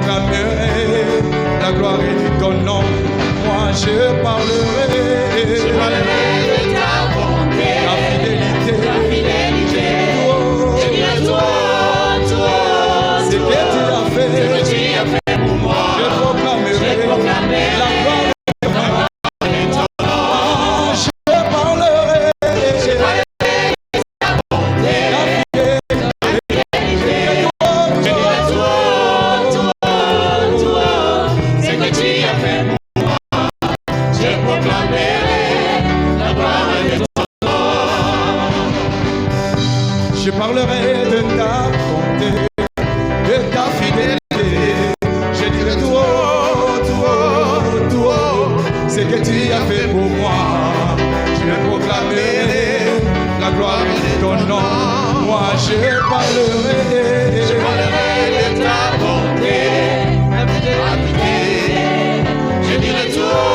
proclamerai la gloire de ton nom. Moi je parlerai de ta bonté, la fidélité. Je dirai toi, ce que tu as fait, ce que tu as fait pour moi. je proclamerai la gloire de ton nom. Je parlerai de ta bonté, la fidélité. je dirai toi, ce que tu as fait pour moi. Je proclamerai la gloire de ton nom. Je parlerai de ta bonté, de ta fidélité. Je dirai tout haut, ce que tu as fait pour moi. Je proclamerai la gloire de ton nom. Moi je parlerai de ta bonté, la fidélité. Je dirai tout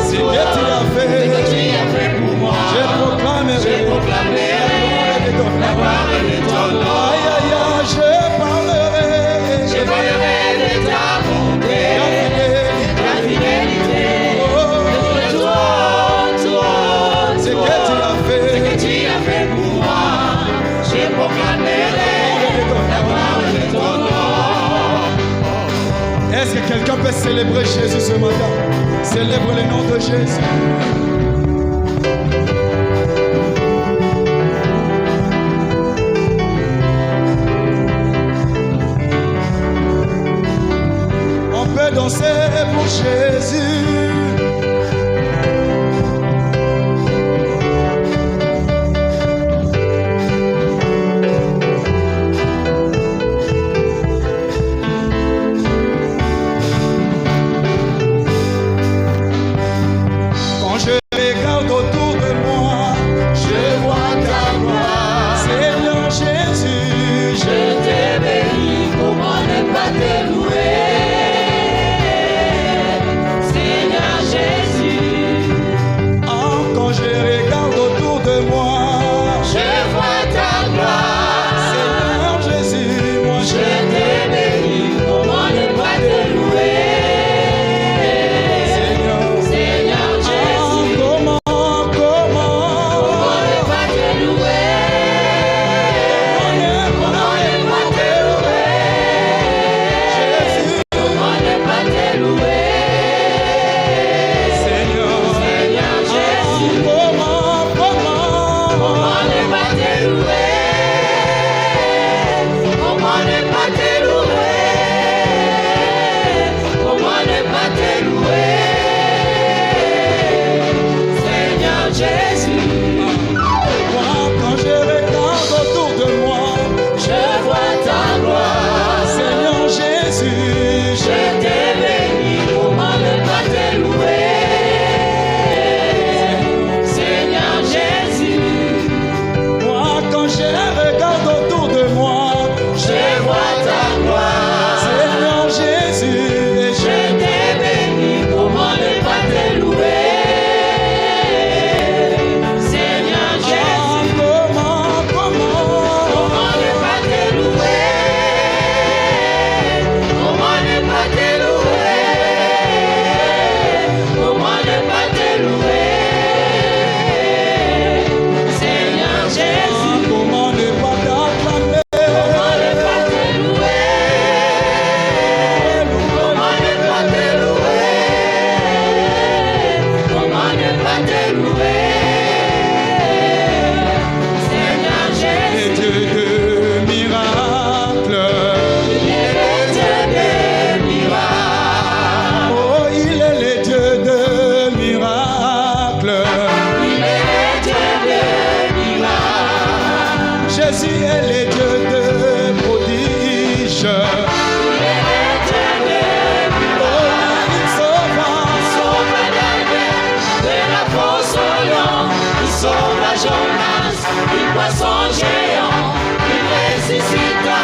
ce que tu as fait pour moi. Je proclamerai la gloire de ton nom. Aïe aïe aïe, je parlerai de ta bonté, la fidélité. Je dirai ce que tu as fait pour moi. Je proclamerai la gloire de ton nom. Est-ce que quelqu'un peut célébrer Jésus ce matin? Célèbre le nom de Jésus. On peut danser pour Jésus. Quand je regarde autour de moi, je vois ta gloire. Seigneur Jésus, Je te bénis, comment ne pas te louer. Seigneur Jésus, quand je regarde autour de moi, je vois ta gloire. Seigneur Jésus, moi Je te bénis, comment ne pas te louer. Seigneur Jésus, comment comment ne pas te louer. Comment ne pas te louer. Jésus, Comment ne pas te louer. Seigneur, Seigneur Jésus, comment comment ne pas te louer. Comment ne pas te louer. Comment ne pas te louer. Seigneur Jésus, moi quand je regarde autour de moi, je vois ta gloire. Seigneur Jésus, Je te bénis, comment ne pas te louer. Seigneur Jésus, moi quand je regarde autour de moi, je vois ta gloire. Seigneur Jésus, Je te bénis, comment ne pas te louer. Seigneur Jésus, comment comment ne pas te louer. Comment ne pas te louer. Comment ne pas te louer. Seigneur Jésus, comment ne pas t'acclamer, comment ne pas te louer. Comment ne pas te louer. Comment ne pas te louer. Seigneur et Jésus, Dieu de miracles, il est le Dieu des miracles. oh il est le Dieu de miracles, Il est le Dieu des miracles. Jésus est le Dieu de prodiges, Il est le Dieu des miracles. il sauve, Il sauve Daniel de la fosse au lion. Il sauva Jonas du poisson géant. Il ressuscita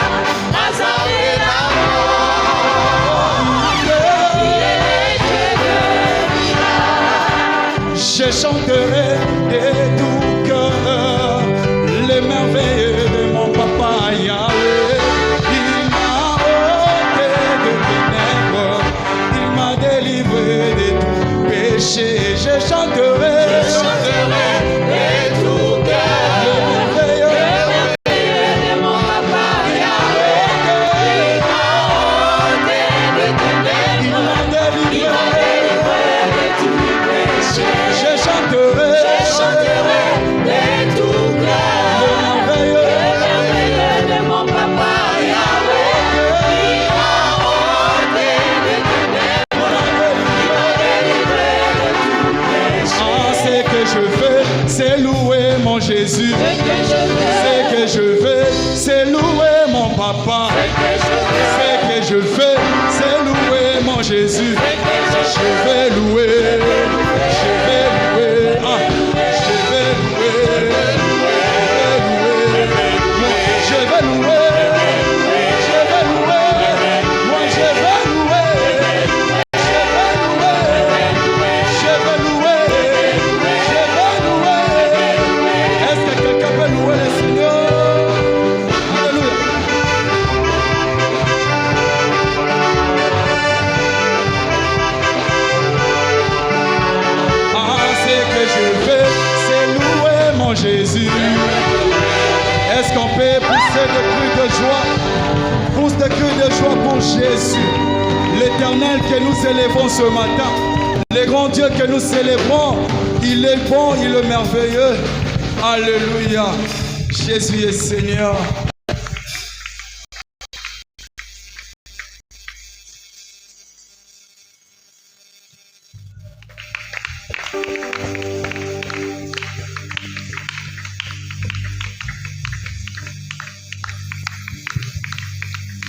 Lazare et la mort. Il est le Dieu des miracles. je chanterai de tout cœur les merveilles de mon papa Yahweh. Il m'a Ce que je fais, c'est louer mon Jésus. Je vais louer, je vais louer, je vais louer, je vais louer, je vais louer, moi je vais louer, je vais louer, je vais louer. Est-ce que quelqu'un peut louer le Seigneur? Alléluia. Je fais, c'est louer mon Jésus. Est-ce qu'on peut pousser des cris de joie? Pousse des cris de joie pour Jésus, l'Éternel que nous élevons ce matin, le grand Dieu que nous célébrons. Il est bon, il est merveilleux. Alléluia. Jésus est Seigneur.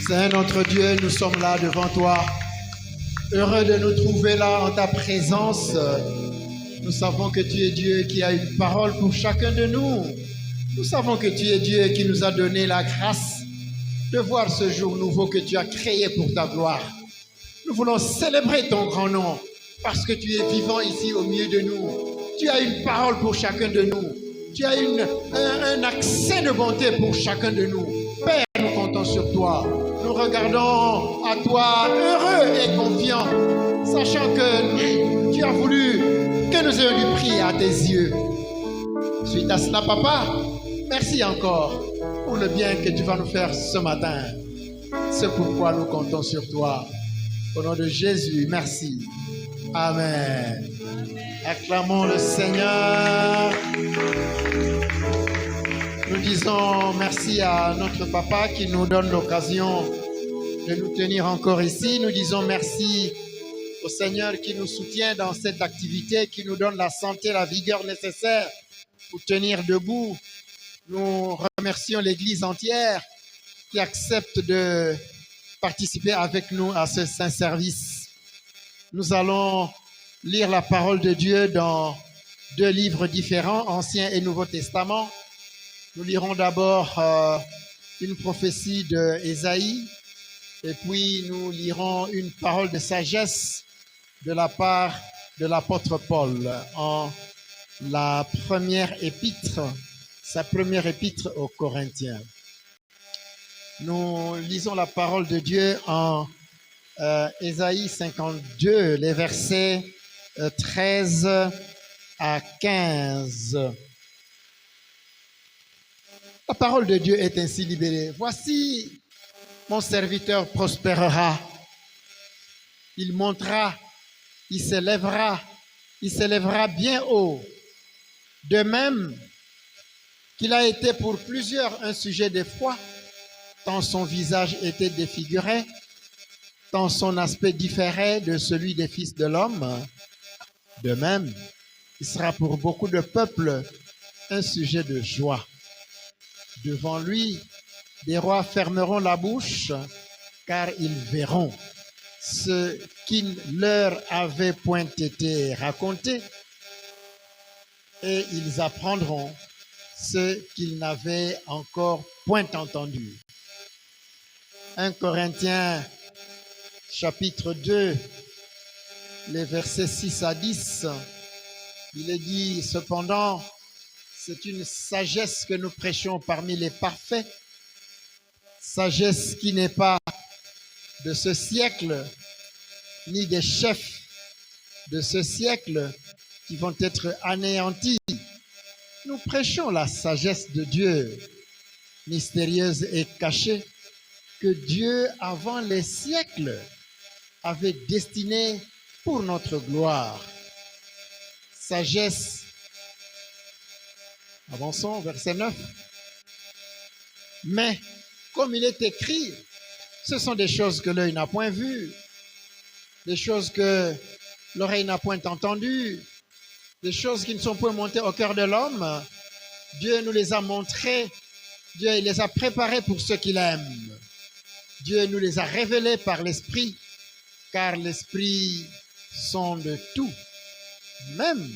Saint notre Dieu, nous sommes là devant toi, heureux de nous trouver là en ta présence. Nous savons que tu es Dieu qui a une parole pour chacun de nous. Nous savons que tu es Dieu qui nous a donné la grâce de voir ce jour nouveau que tu as créé pour ta gloire. Nous voulons célébrer ton grand nom parce que tu es vivant ici au milieu de nous. Tu as une parole pour chacun de nous. Tu as un accès de bonté pour chacun de nous. Père, nous comptons sur toi. Nous regardons à toi heureux et confiants, sachant que tu as voulu que nous ayons du prix à tes yeux. Suite à cela, Papa, merci encore pour le bien que tu vas nous faire ce matin. C'est pourquoi nous comptons sur toi. Au nom de Jésus, merci. Amen. Acclamons le Seigneur. Nous disons merci à notre papa qui nous donne l'occasion de nous tenir encore ici. Nous disons merci au Seigneur qui nous soutient dans cette activité, qui nous donne la santé, la vigueur nécessaire pour tenir debout. Nous remercions l'Église entière qui accepte de participer avec nous à ce saint service. Nous allons lire la parole de Dieu dans deux livres différents, Ancien et Nouveau Testament. Nous lirons d'abord une prophétie d'Ésaïe et puis nous lirons une parole de sagesse de la part de l'apôtre Paul en la première épître, sa première épître aux Corinthiens. Nous lisons la parole de Dieu en Ésaïe 52, les versets 13 à 15. La parole de Dieu est ainsi libérée. Voici, mon serviteur prospérera. Il montera, il s'élèvera bien haut. De même qu'il a été pour plusieurs un sujet d'effroi, tant son visage était défiguré, tant son aspect différait de celui des fils de l'homme. De même, il sera pour beaucoup de peuples un sujet de joie. Devant lui, des rois fermeront la bouche, car ils verront ce qui ne leur avait point été raconté, et ils apprendront ce qu'ils n'avaient encore point entendu. 1 Corinthiens chapitre 2, les versets 6 à 10, il est dit cependant, c'est une sagesse que nous prêchons parmi les parfaits, sagesse qui n'est pas de ce siècle, ni des chefs de ce siècle qui vont être anéantis. Nous prêchons la sagesse de Dieu, mystérieuse et cachée, que Dieu, avant les siècles, avait destinée pour notre gloire. Sagesse. Avançons, verset 9. Mais, comme il est écrit, ce sont des choses que l'œil n'a point vues, des choses que l'oreille n'a point entendues, des choses qui ne sont point montées au cœur de l'homme. Dieu nous les a montrées, Dieu les a préparées pour ceux qu'il aime. Dieu nous les a révélés par l'Esprit, car l'Esprit sonde tout, même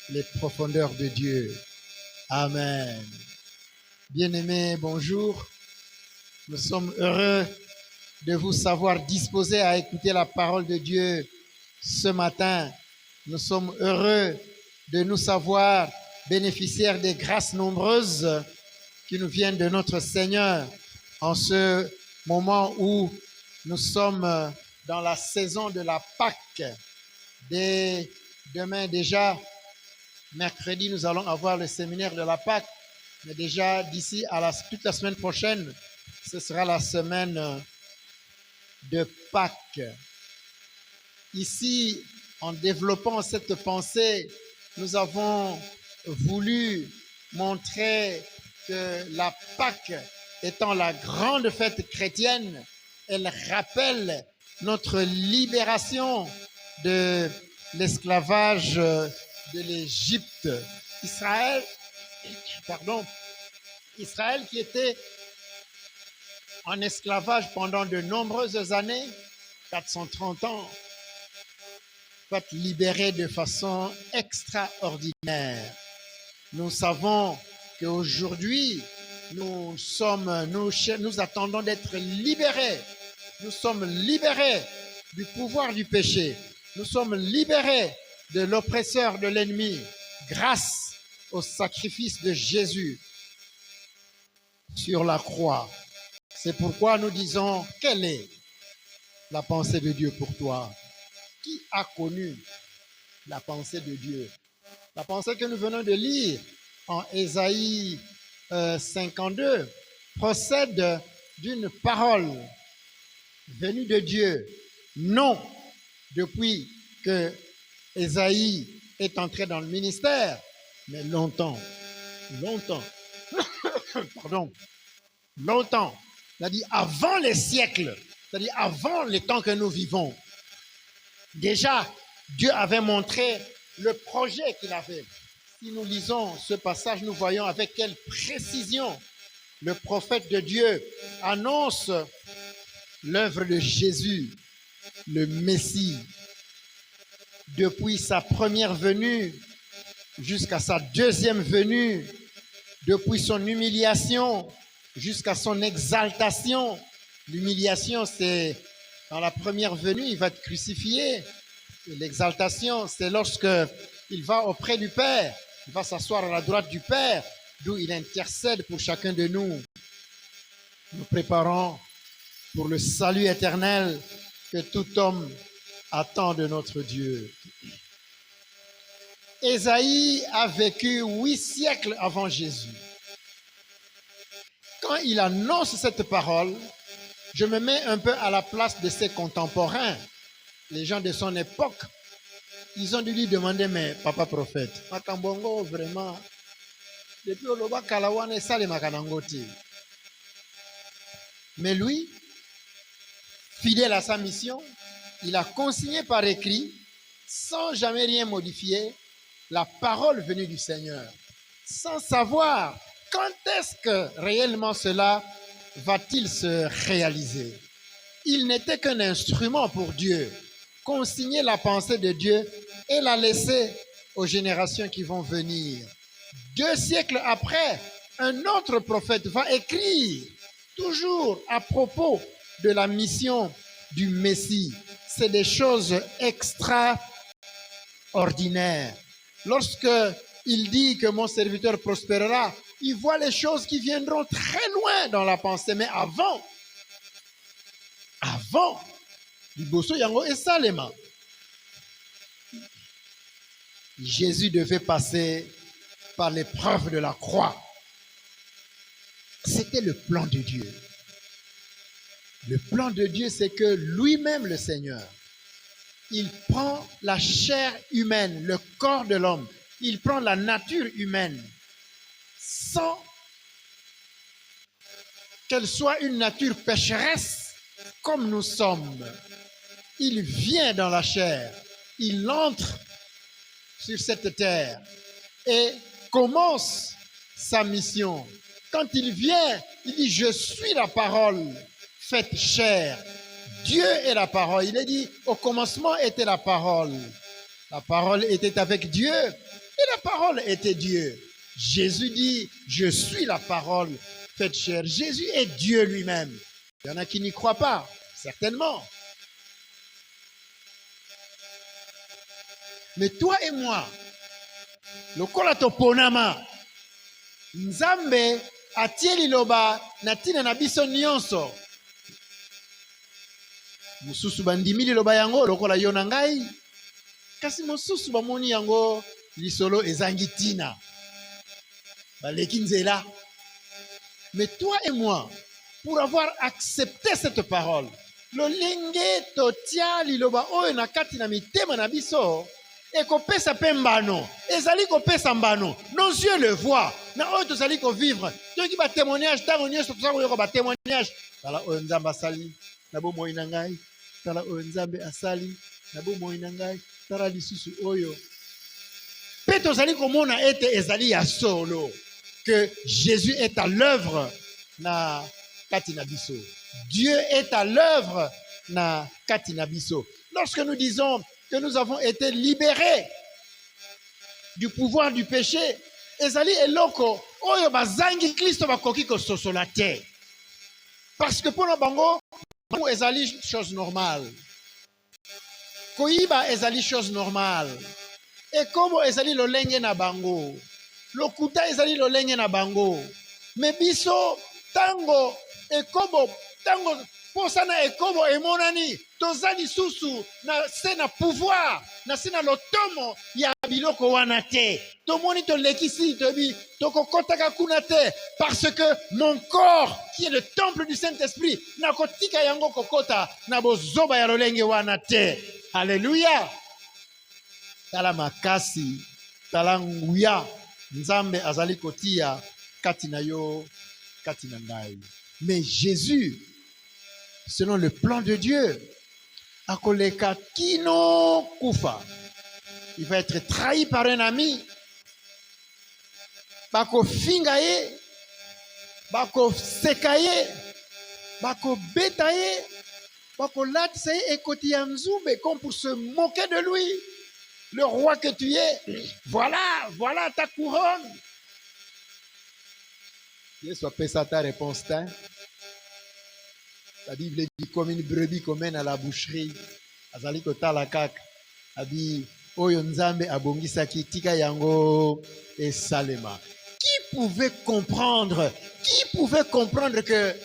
les profondeurs de Dieu. Amen. Bien-aimés, bonjour. Nous sommes heureux de vous savoir disposés à écouter la parole de Dieu ce matin. Nous sommes heureux de nous savoir bénéficiaires des grâces nombreuses qui nous viennent de notre Seigneur en ce moment où nous sommes dans la saison de la Pâque. Dès demain déjà, mercredi, nous allons avoir le séminaire de la Pâque. Mais déjà, d'ici à toute la semaine prochaine, ce sera la semaine de Pâques. Ici, en développant cette pensée, nous avons voulu montrer que la Pâque étant la grande fête chrétienne, elle rappelle notre libération de l'esclavage de l'Égypte. Israël qui était en esclavage pendant de nombreuses années, 430 ans, va être libéré de façon extraordinaire. Nous savons qu'aujourd'hui, nous attendons d'être libérés. Nous sommes libérés du pouvoir du péché. Nous sommes libérés de l'oppresseur de l'ennemi grâce au sacrifice de Jésus sur la croix. C'est pourquoi nous disons, quelle est la pensée de Dieu pour toi? Qui a connu la pensée de Dieu? La pensée que nous venons de lire en Ésaïe 52 procède d'une parole venue de Dieu. Non, depuis que Ésaïe est entré dans le ministère, mais longtemps. Longtemps. C'est-à-dire avant les siècles, c'est-à-dire avant les temps que nous vivons. Déjà, Dieu avait montré le projet qu'il avait. Si nous lisons ce passage, nous voyons avec quelle précision le prophète de Dieu annonce l'œuvre de Jésus, le Messie. Depuis sa première venue jusqu'à sa deuxième venue, depuis son humiliation jusqu'à son exaltation. L'humiliation, c'est dans la première venue, il va être crucifié. Et l'exaltation, c'est lorsque il va auprès du Père. Il va s'asseoir à la droite du Père, d'où il intercède pour chacun de nous. Nous préparons pour le salut éternel que tout homme attend de notre Dieu. Ésaïe a vécu 8 siècles avant Jésus. Quand il annonce cette parole, je me mets un peu à la place de ses contemporains, les gens de son époque. Ils ont dû lui demander, mais papa prophète, Makambongo vraiment, depuis Oloba Kalawane et Sale Makanangoti. Mais lui, fidèle à sa mission, il a consigné par écrit, sans jamais rien modifier, la parole venue du Seigneur, sans savoir quand est-ce que réellement cela va-t-il se réaliser. Il n'était qu'un instrument pour Dieu, consigner la pensée de Dieu et la laisser aux générations qui vont venir. 2 siècles après, un autre prophète va écrire, toujours à propos de la mission du Messie. C'est des choses extraordinaires. Lorsque il dit que mon serviteur prospérera, il voit les choses qui viendront très loin dans la pensée. Mais avant, Jésus devait passer par l'épreuve de la croix. C'était le plan de Dieu. Le plan de Dieu, c'est que lui-même, le Seigneur, il prend la chair humaine, le corps de l'homme, il prend la nature humaine, sans qu'elle soit une nature pécheresse comme nous sommes. Il vient dans la chair, il entre sur cette terre et commence sa mission. Quand il vient, il dit, je suis la parole faite chair. Dieu est la parole. Il est dit, au commencement était la parole. La parole était avec Dieu et la parole était Dieu. Jésus dit, je suis la parole faite chair. Jésus est Dieu lui-même. Il y en a qui n'y croient pas, certainement. Mais toi et moi, lokola toponama, Nzambe atie liloba na tina na biso nyonso. Mususu bandimi liloba yango lokola yo na ngai. Kasi mosusu bamoni yango lisolo ezangi tina. Baleki nzela. Mais toi et moi, pour avoir accepté cette parole, lolenge totia liloba oyo na kati na mitema na biso, et kopesa pembano, ezali kopesa mbano, nos yeux le voient, na oyo tozali ko vivre, toki ba témoignage, tango nyonso tozali ko ba témoignage, tala oyo Nzambe asali, na bomoi na ngai, tala oyo Nzambe asali, na bomoi na ngai, tala lisusu oyo. Pe tozali komona ete ezali ya solo, que Jésus est à l'œuvre na kati na biso. Dieu est à l'œuvre na kati na biso. Lorsque nous disons que nous avons été libérés du pouvoir du péché, ezali eloko oyo bazangi Kristo bakoki kososola te. Parce que pour bango ezali chose normale. Koyiba ezali chose normale. Et comme ezali lolenge na bango, lokuta ezali lolenge na bango. Mais biso tango ekobo tango posana ekobo emonani tozali susu na se na pouvoir na se na lotomo ya biloko wana te. Tomoni to lekisi tobi tokokotaka kuna te parce que mon corps qui est le temple du Saint-Esprit na kotika yango kokota na bozoba ya lolenge wana te. Alléluia. Tala makasi tala nguya Nzambe azali kotia kati na yo kati na ngai. Mais Jésus, selon le plan de Dieu, akoleka kino kufa. Il va être trahi par un ami. Bako fingaye, bako sekaye, bako betaye, bako latsaye ekoti ya nzube comme pour se moquer de lui. Le roi que tu es, voilà ta couronne. Yesu apesa ta réponse. La Bible dit comme une brebis qu'on mène à la boucherie. Azali kotala kaka. Abi oyo Nzambe abongisaki tika yango esalema. Qui pouvait comprendre que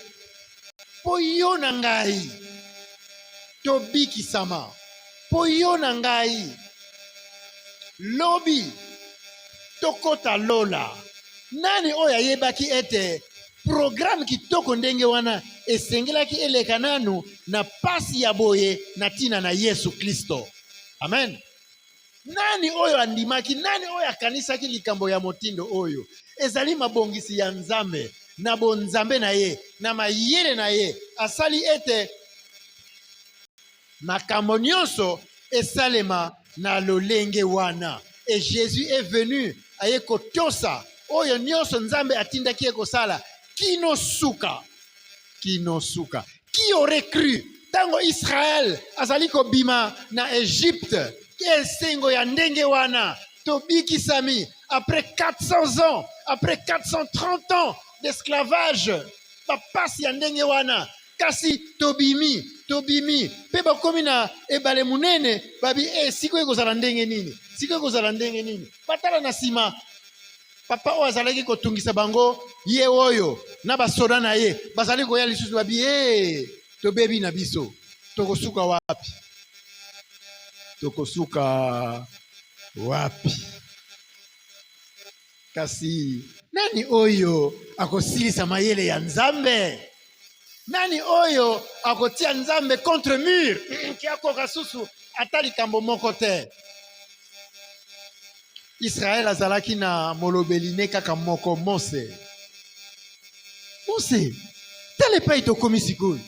poyo nangai tobiki sama poyo nangai lobi tokota lola. Nani oya yebaki ete programme kitoko ndenge wana esengelaki eleka nanu na pasi ya boye na tina na Yesu Kristo. Amen. Nani oyo andimaki, nani oyo akanisaki likambo ya motindo oyo? Ezali mabongisi ya Nzambe na bonzambe na ye na mayele na ye asali ete makambo nyonso esalema na lolenge wana. Et Jésus est venu aye kotosa oyo nyonso Nzambe atindaki ekosala kino suka. Qui aurait cru tango Israël azali kobima na Égypte esengo ya ndenge wana tobiki sami après 400 ans, après 430 ans d'esclavage bapasi ya ndenge wana kasi tobimi pe bakomi na ebale munene babi siko ekozala ndenge nini batala na sima papa oyo azalaki kotungisa bango ye oyo na basoda na ye bazali koya lisusu babi tobebi na biso tokosuka wapi kasi nani oyo akosilisa mayele ya Nzambe? Nani oyo akotia Nzambe contre mur kiakoka susu ata likambo moko te? Israël azalaki na molobeline kaka moko Mose tele epai tokomi sikoyo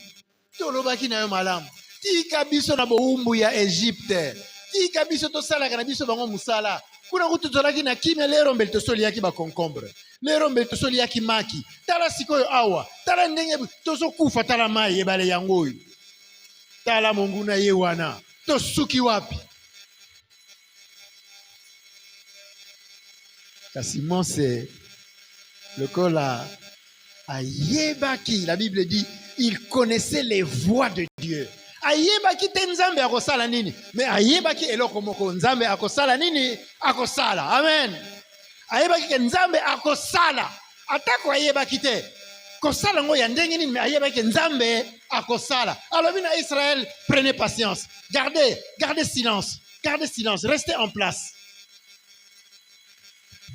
tolobaki na yo malamu tika biso na boumbu ya Egypte tika biso tosalaka na biso bango musala kuna kutu tozalaki na kimia lero mbeli tosoliaki bakoncombre lero mbe tosoliaki maki tala sikoyo awa tala ndenge tozokufa tala mai ebale yango oyo tala monguna ye wana tosuki wapi kasi Mose lokola ayebaki, la Bible dit il connaissait les voies de Dieu. Ayebaki te nzambe akosala nini, mais ayebaki eloko moko nzambe akosala nini akosala. Amen. Ayebaki ke nzambe akosala atako ayebaki te kosala ngo ya ndenge nini, mais ayebaki nzambe akosala. Alors bina Israël, prenez patience, gardez silence, restez en place.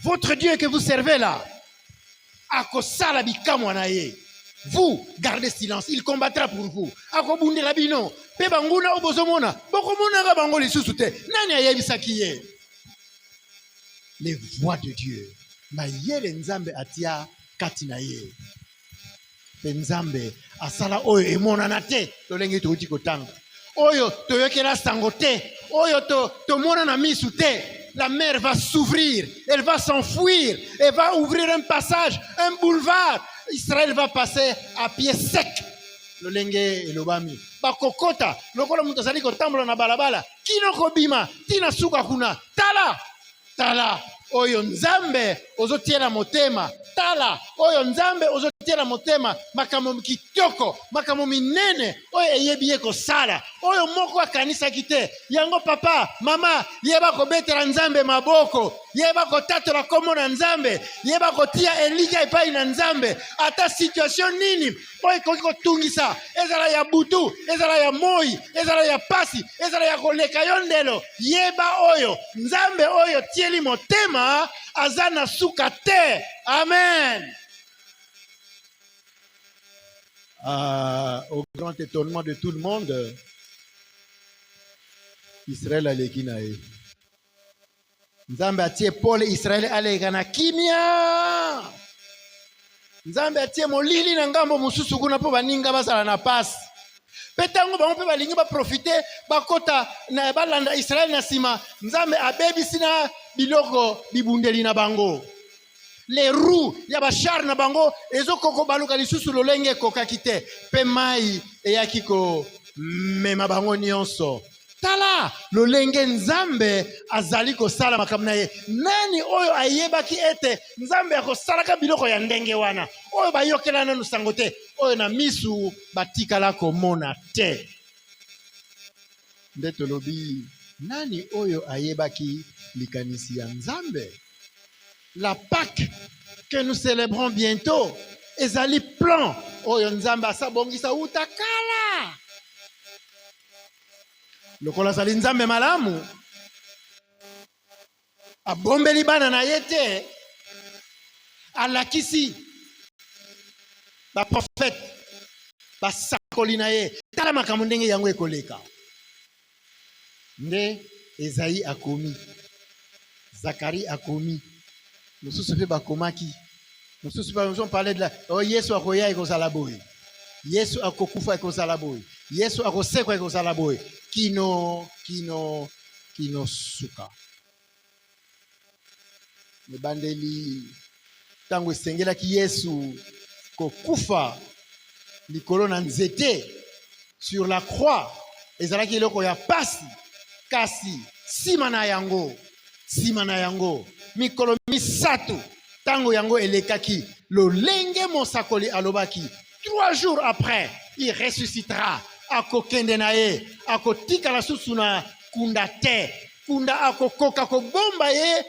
Votre Dieu que vous servez là akosala bikamwa na ye. Vous gardez silence, il combattra pour vous. Akobundi rabino, pe banguna obozomona, bokomona ga bango lisusu te. Nani ayebisaki ye? Les voies de Dieu. Mayele nzambe atia kati na ye. Pe nzambe asala oyo emonana te, tolenge touti kotanga. Oyo toyokela sango te, oyo to mona na misu te. La mer va s'ouvrir, elle va s'enfuir, elle va ouvrir un passage, un boulevard. Israël va passer à pied sec. Le lenge et le bami. Bakokota, lokola mutu azali kotambola na balabala, kino kobima, tina suka kuna. Tala, oyo nzambe ozotiela motema. Tala, oyo nzambe ozotiela motema. Makambo kitoko, makambo minene, oyo eyebi kosala. Oyo moko akanisa kite. Yango papa, mama, yeba kobetela nzambe maboko. Yeba kotatola komo na nzambe. Yeba kotia elika epai na nzambe. Ata situation nini, oyo koki kotungisa. Ezala ya butu, ezala ya moi, ezala ya pasi, ezala ya koleka yondelo. Yeba oyo, nzambe oyo tieli motema, azana suka te. Amen. Au grand étonnement de tout le monde, Israël a lekinae. Nzambe atie Paul Israël alekana kimia. Nzambe atie molili na ngambo mususu kuna po baninga basala na passe. Petango bango pe balingi ba profiter bakota na balanda Israël na sima. Nzambe abebisi na biloko bibundeli na bango. Les roues ya bachar na bango ezokoko baluka lisusu lolenge kokakite pe mai eyakiko mema bango nyonso. Tala lolenge nzambe azali kosala makambo na ye. Nani oyo ayebaki ete nzambe akosalaka biloko ya ndenge wana, oyo bayokela nanu sango te, oyo na misu batikala komona te. Nde tolobi nani oyo ayebaki likanisi ya nzambe? La Pâque que nous célébrons bientôt, ezali plan oyo nzambe asabongisa utakala. Lokola sali nzambe malamu abombeli bana na yete alakisi ba prophète ba sakoli na ye tala makambo ndenge yango ekoleka. Nde Esaïe akomi, Zacharie akomi, mosusu pe bakomaki, mosusu pa nous parler de la Yesu akoya ekozala boye, Yesu akokufa ekozala boye, Yesu akosekwa ekozala boye. Kino suka. Nebandeli tango esengela ki Yesu kokufa likolo na nzete sur la croix. Ezalaki eloko ya pasi kasi sima na yango mikolo misatu tango yango elekaki lolenge mosakoli alobaki 3 jours après il ressuscitera. Akokende na ye, akotika la susu na kunda te, kunda akokoka kobomba ye,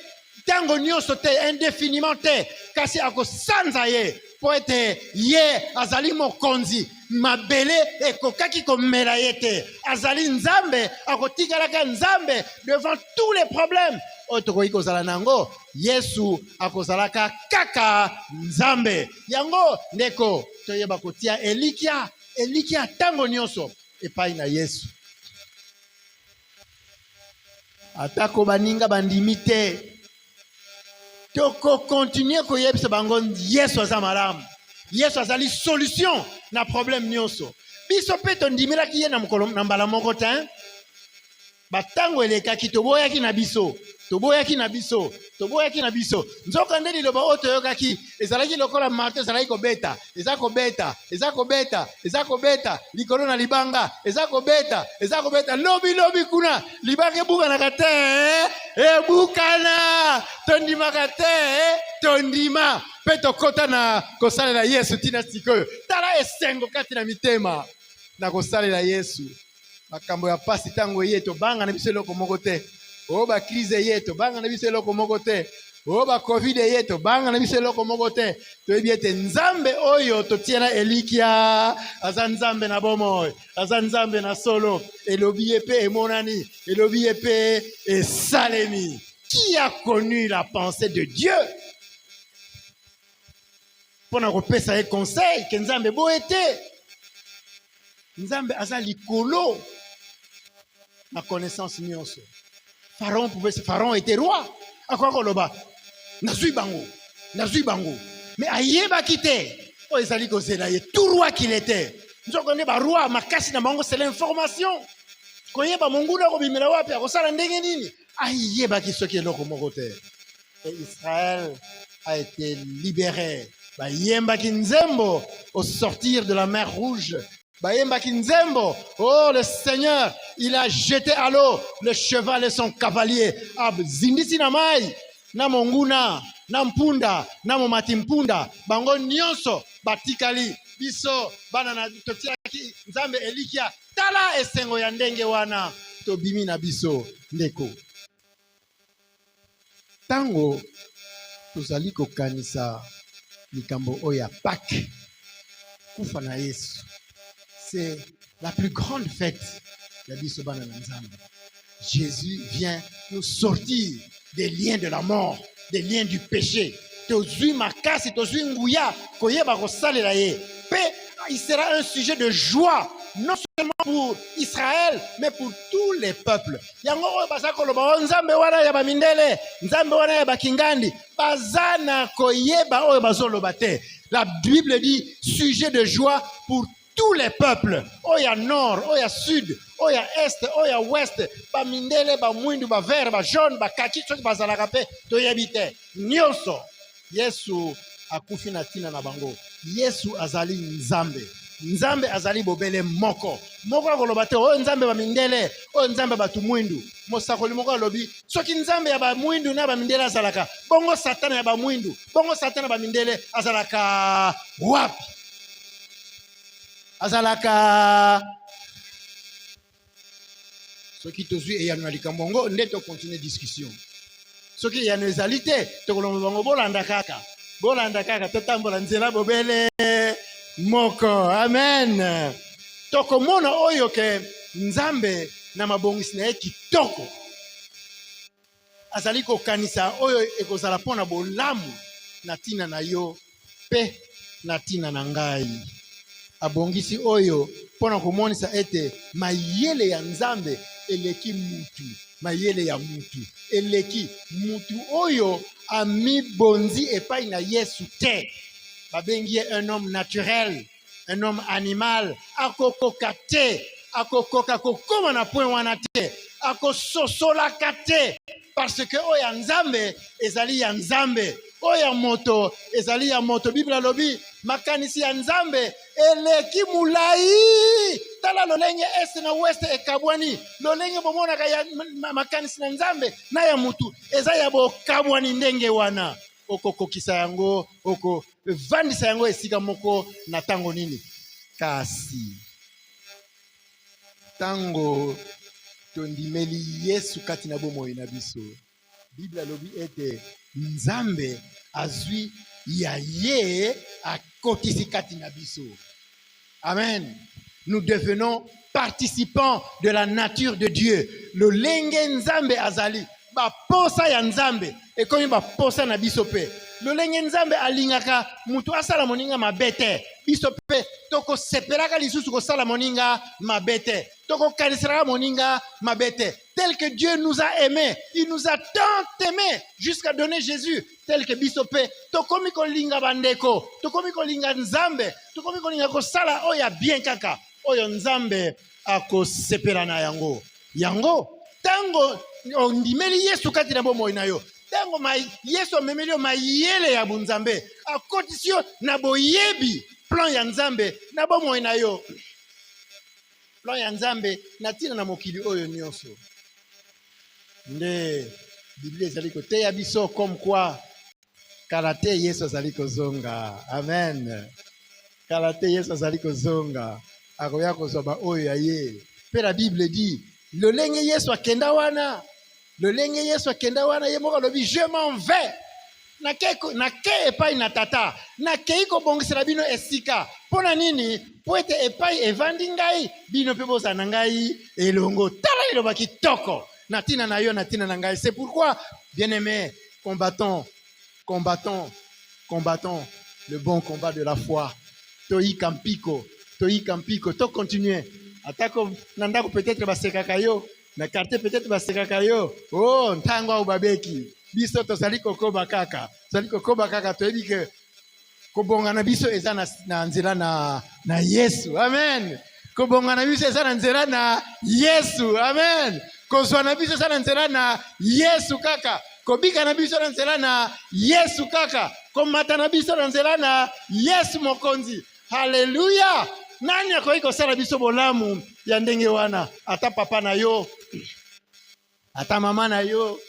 tango nyonso te, indéfiniment te, kasi akosanza ye, po ete ye azali mokonzi, mabele ekokaki komela ye te, azali nzambe, akotika laka nzambe, devant tous les problèmes, otoko iko zala nango, Yesu akozalaka kaka nzambe, yango ndeko, toyeba kotia elikia tango nyonso epai na Yesu. Atako baninga bandimi te, toko continuer koyebisa bango Yesu aza malamu. Yesu azali solution na problème nyonso. Biso pe tondimilaki ye na mbala moko te. Batango elekaki toboyaki na biso. toboyaki na biso nzoka nde liloba oyo toyokaki ezalaki lokola marto ezalaki kobeta eza kobeta likolo na libanga eza kobeta lobi kuna libanga ebukanaka te ebukana tondimaka te tondima mpe tokota na kosalela Yesu tina sikoyo tala esengo kati na mitema na kosalela Yesu makambo ya pasi ntango ye tobanga na biso eloko moko te o bakrize ye tobanga na biso eloko moko te o bacovid ye tobanga na biso eloko moko te toyebi ete nzambe oyo totiela elikia aza nzambe na bomoi aza nzambe na solo elobi ye mpe emonani elobi ye mpe esalemi. Qui a connu la pensée de Dieu? Pona kopesa ye conseil ke nzambe boye te nzambe aza likolo na connaissance nyonso. Pharaon était roi. Akwa koloba nazui bango mais ayebaki te o ezali kozela ye tout roi qu'il était. Nzoko ne ba roi makasi na bango c'est l'information. Koyeba monguna ko bimela wapi akosala ndenge nini ayebaki soki eloko moko te. Et Israël a été libéré. Bayembaki nzembo au sortir de la mer Rouge. Bayembaki nzembo, oh le Seigneur, il a jeté à l'eau le cheval et son cavalier. Zindisi na mai, na monguna, na mpunda, na momati mpunda, bango nyonso batikali biso bana na totiaki nzambe elikia tala esengo ya ndenge wana tobimi na biso ndeko. Tango tozali kokanisa likambo oya Pâques kufa na Yesu. C'est la plus grande fête de Bisobana Nzambe. Jésus vient nous sortir des liens de la mort, des liens du péché. Tozui makasi, tozui nguya, koyeba kosalela ye. Il sera un sujet de joie, non seulement pour Israël, mais pour tous les peuples. Yango bazakoloba nzambe wana ya bamindele, nzambe wana ya bakingandi, bazana koyeba oyo bazoloba te. La Bible dit sujet de joie pour tous les peuples, oya nord, oya sud, oya est, oya ouest, ba mindele, ba mwindu, ba vert, ba jaune, ba kaki, soki bazalaka pe, toyebite. Nyonso, Yesu akufi na tina na bango. Yesu azali nzambe. Nzambe azali bobele moko. Moko akoloba te, oyo nzambe ba mindele, oyo nzambe batu mwindu. Mosakoli moko alobi, soki nzambe ya ba mwindu na ba mindele azalaka, bongo satana ya ba mwindu, bongo satana ba mindele azalaka wapi? Azalaka soki tozui eyano na likambo ngo nde to continue discussion soki eyano ezali te tokolonga bango bolanda kaka totambola nzela bobele moko. Amen. Tokomona oyo ke nzambe na mabongisi na ye kitoko azali kokanisa oyo ekozala mpona bolamu na tina na yo pe na tina na ngai. Abongisi oyo pona komonisa ete mayele ya nzambe eleki mutu, mayele ya mutu eleki mutu oyo amibonzi epai na Yesu te. Babengi un homme naturel, un homme animal, akokoka te, akokoka kokoma na point wana te, akososolaka te, parce que oya nzambe ezali ya nzambe, oya moto ezali ya moto. Bible alobi makanisi ya nzambe eleki mulai. Tala lolenge est na west ekabwani, lolenge bomonaka ya makanisi na nzambe na ya mutu eza ya bokabwani ndenge wana. Okokokisa yango, oko vandisa yango esika moko na tango nini? Kasi tango tondimeli Yesu kati na bomoi na biso, Bible alobi ete nzambe azwi ya ye akotisi kati na biso. Amen. Nous devenons participants de la nature de Dieu. Le lenge nzambe azali ba posa ya nzambe ekomi ba posa na biso pe. Le lenge nzambe alingaka mutu asala moninga mabete, biso pe toko sepelaka lisusu ko sala moninga mabete, toko kanisera moninga mabete. Tel que Dieu nous a aimés, il nous a tant aimés jusqu'à donner Jésus. Tel que biso pe tokomi ko linga bandeko, tokomi ko linga nzambe, tokomi ko linga ko sala oya bien kaka oyo nzambe ako sepela na yango. Yango tango ondimeli Yesu kati na bomoi na yo. Tango Yesu amemeli yo mayele ya bunzambe. Akotisio na boyebi plan ya nzambe na bomoi na yo. Plan ya nzambe na tina na mokili oyo nyonso. Nde Biblia ezali koteya biso comme quoi Kalate Yesu azali kozonga. Amen. Kalate Yesu azali kozonga. Akoya kozwa oyo ya ye. Pe la Bible dit, lolenge Yesu akenda wana. Lolenge Yesu akenda wana ye moko lobi je m'en vais. Na ke epai na tata. Na ke iko bongisela bino esika. Pona nini? Po ete epai evandi ngai bino pe bozana ngai elongo. Tala iloba kitoko. Na tina na yo na tina na ngai. C'est pourquoi bien-aimés, combattons le bon combat de la foi. Toi kampiko, to continuer. Atako nandako peut-être basekaka yo, na quartier peut-être basekaka yo. Oh, ntango au babeki. Biso to sali kokoba kaka. Sali kokoba kaka to ebi ke kobonga na biso eza na nzela na Yesu. Amen. Kobonga na biso eza na nzela na Yesu. Amen. Kozwa na biso eza na nzela na Yesu kaka. Kobika na biso na nzela na Yesu kaka. Komata na biso na nzela na Yesu mokonzi. Haleluya. Nani akoki kosala biso bolamu ya ndenge wana? Ata papa na yo, ata mama na yo,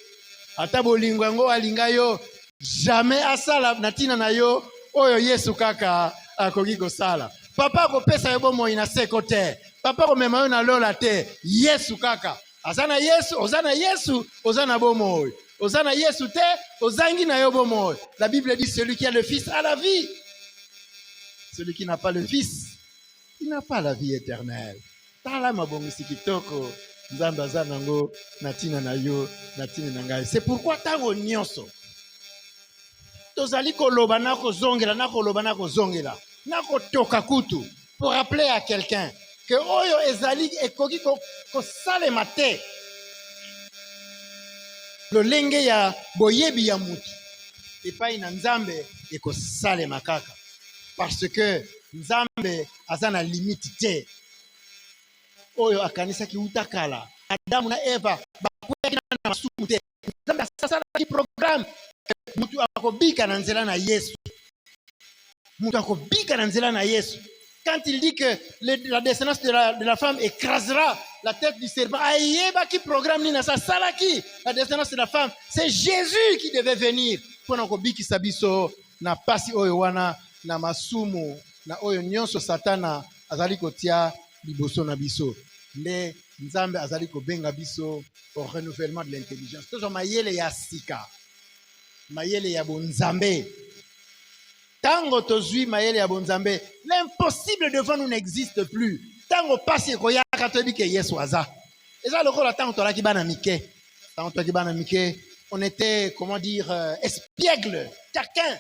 ata bolingo yango alinga yo, jamais asala na tina na yo oyo Yesu kaka akoki kosala. Papa kopesa yo bomoi na seko te. Papa komema yo na lola te. Yesu kaka. Azana Yesu, ozana Yesu, ozana bomoi. Ozana Yesu te, ozangi na yo bomoi. La Bible dit celui qui a le Fils a la vie. Celui qui n'a pas le Fils, il n'a pas la vie éternelle. Tala mabongisi kitoko, nzambe azanango natina na yo, natina na ngai. C'est pourquoi tango nyonso tozali koloba na kozongela na koloba na kozongela na kotoka kutu pour rappeler à quelqu'un que oyo ezali ekoki ko salema te. Lolenge ya boyebi ya mutu epai na nzambe eko salema kaka. Parce que nzambe azana limite te. Oyo akanisa ki utakala. Adamu na Eva bakweki na masumu te. Nzambe asala ki programme. Mutu akobika na nzela na Yesu. Mutu akobika na nzela na Yesu. Quand il dit que la descendance de la femme écrasera la tête du serpent, ayeba ki programme ni na sa salaki. La descendance de la femme, c'est Jésus qui devait venir. Pona kobiki sabiso na pasi oyo wana na masumu na oyo nyonso satana azali kotia liboso na biso. Nde nzambe azali kobenga biso au renouvellement de l'intelligence. Tozo mayele ya sika. Mayele ya bonzambe. Tango tozui mayele ya bonzambe, l'impossible devant nous n'existe plus. Tango pasi koyaka tobi ke Yesu aza. Eza lokola tango tolaki bana mike. Tango tolaki bana mike, on était, comment dire, espiègle, taquin.